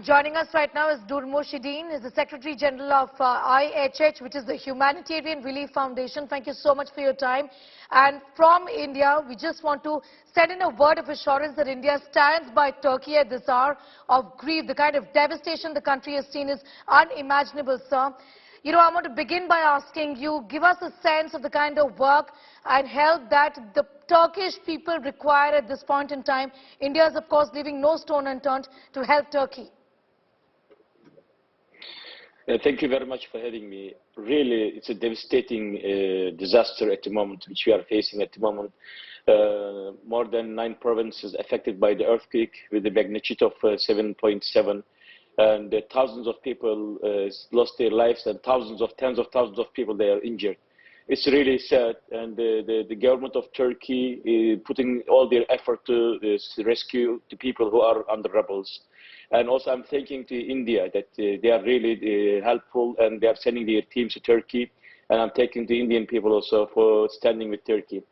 Joining us right now is Durmuş, is the Secretary General of IHH, which is the Humanitarian Relief Foundation. Thank you so much for your time. And from India, we just want to send in a word of assurance that India stands by Turkey at this hour of grief. The kind of devastation the country has seen is unimaginable, sir. You know, I want to begin by asking you, give us a sense of the kind of work and help that the Turkish people require at this point in time. India is, of course, leaving no stone unturned to help Turkey. Thank you very much for having me. Really, it's a devastating disaster at the moment, which we are facing at the moment. More than 9 provinces affected by the earthquake with a magnitude of 7.7. And thousands of people lost their lives, and tens of thousands of people they are injured. It's really sad, and the government of Turkey is putting all their effort to rescue the people who are under rebels. And also I'm thanking to India that they are really helpful, and they are sending their teams to Turkey. And I'm thanking the Indian people also for standing with Turkey.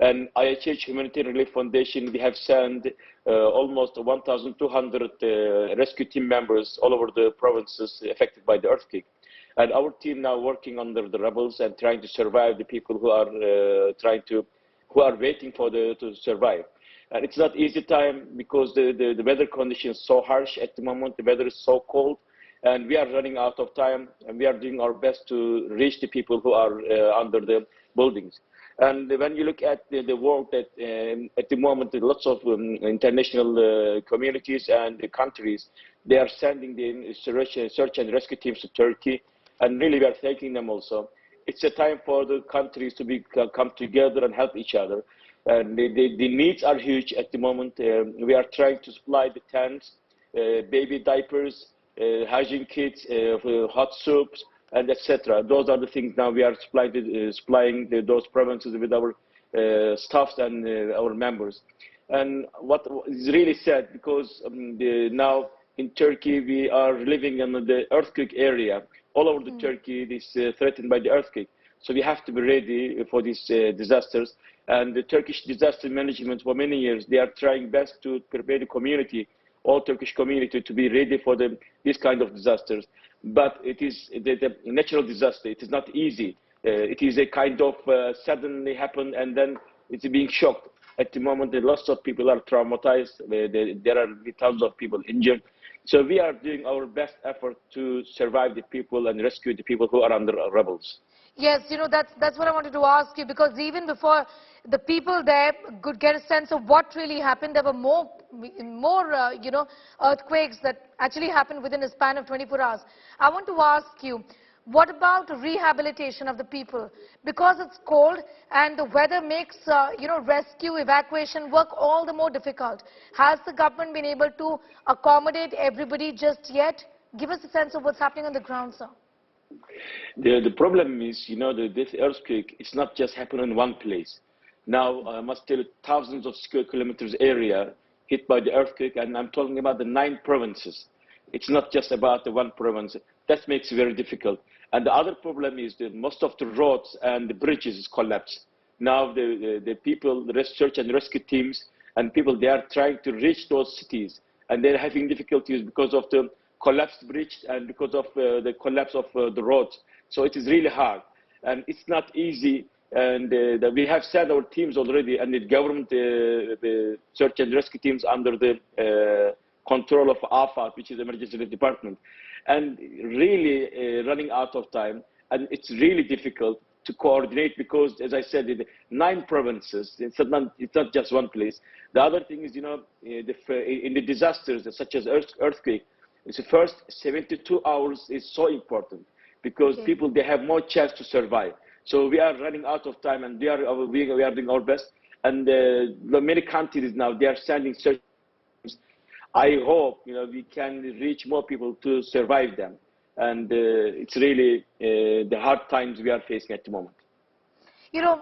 And IHH Humanitarian Relief Foundation, we have sent almost 1,200 rescue team members all over the provinces affected by the earthquake. And our team now working under the rebels and trying to survive the people who are waiting for to survive. And it's not easy time because the weather conditions so harsh at the moment. The weather is so cold, and we are running out of time, and we are doing our best to reach the people who are under the buildings. And when you look at the world that at the moment, lots of international communities and countries, they are sending the search and rescue teams to Turkey, and really we are thanking them also. It's a time for the countries to come together and help each other. And the needs are huge at the moment. We are trying to supply the tents, baby diapers, hygiene kits, hot soups, and etc. Those are the things now we are supplying those provinces with our staffs and our members. And what is really sad, because now in Turkey we are living in the earthquake area. All over the Turkey is threatened by the earthquake. So we have to be ready for these disasters. And the Turkish disaster management, for many years, they are trying best to prepare the community, all Turkish community, to be ready for these kind of disasters. But it is the natural disaster. It is not easy. It is a kind of suddenly happen, and then it's being shocked. At the moment, lots of people are traumatized. There are thousands of people injured. So we are doing our best effort to survive the people and rescue the people who are under rebels. Yes, you know, that's what I wanted to ask you, because even before the people there could get a sense of what really happened, there were more earthquakes that actually happened within a span of 24 hours. I want to ask you, what about rehabilitation of the people? Because it's cold and the weather makes, rescue, evacuation work all the more difficult. Has the government been able to accommodate everybody just yet? Give us a sense of what's happening on the ground, sir. The problem is, this earthquake is not just happening in one place. Now, I must tell you, thousands of square kilometers area hit by the earthquake, and I'm talking about the 9 provinces. It's not just about the one province. That makes it very difficult. And the other problem is that most of the roads and the bridges collapsed. Now, the people, the search and rescue teams and people, they are trying to reach those cities, and they're having difficulties because of the collapsed bridge and because of the collapse of the roads. So it is really hard, and it's not easy. And we have sent our teams already, and the government the search and rescue teams under the control of AFAD, which is Emergency Relief Department, and really running out of time. And it's really difficult to coordinate because, as I said, in 9 provinces, it's not just one place. The other thing is, in the disasters such as earthquake, it's the first 72 hours is so important, because people, they have more chance to survive. So we are running out of time, and we are doing our best. And many countries now, they are sending search. I hope we can reach more people to survive them. And it's really the hard times we are facing at the moment.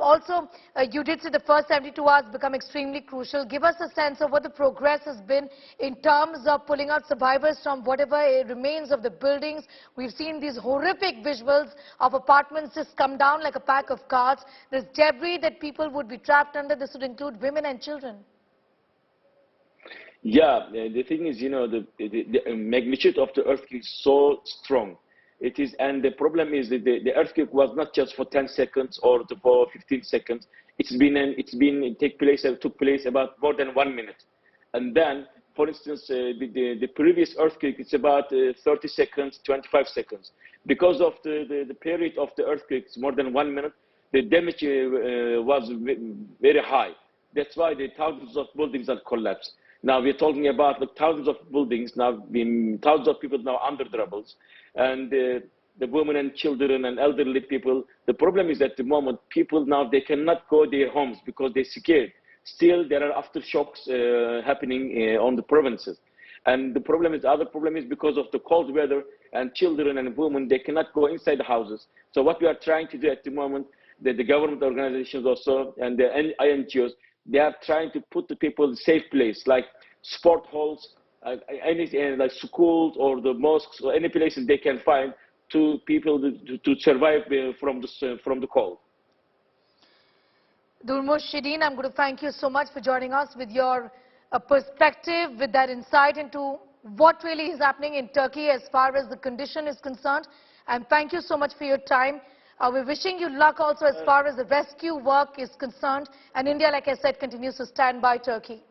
Also, you did say the first 72 hours become extremely crucial. Give us a sense of what the progress has been in terms of pulling out survivors from whatever remains of the buildings. We've seen these horrific visuals of apartments just come down like a pack of cards. There's debris that people would be trapped under. This would include women and children. Yeah, the thing is, the magnitude of the earthquake is so strong. It is, and the problem is that the earthquake was not just for 10 seconds or for 15 seconds. It took place about more than 1 minute. And then, for instance, the previous earthquake, it's about 30 seconds, 25 seconds. Because of the period of the earthquake, it's more than 1 minute, the damage was very high. That's why the thousands of buildings have collapsed. Now we're talking about thousands of buildings now, thousands of people now under the rubbles, and the women and children and elderly people. The problem is at the moment, people now, they cannot go their homes because they're scared. Still, there are aftershocks happening on the provinces. And the other problem is because of the cold weather, and children and women, they cannot go inside the houses. So what we are trying to do at the moment, the government organizations also and the NGOs, they are trying to put the people in a safe place, like sport halls, anything like schools or the mosques or any places they can find to people to survive from the cold. Durmuş, I'm going to thank you so much for joining us with your perspective, with that insight into what really is happening in Turkey as far as the condition is concerned. And thank you so much for your time. We're wishing you luck also as far as the rescue work is concerned. And India, like I said, continues to stand by Turkey.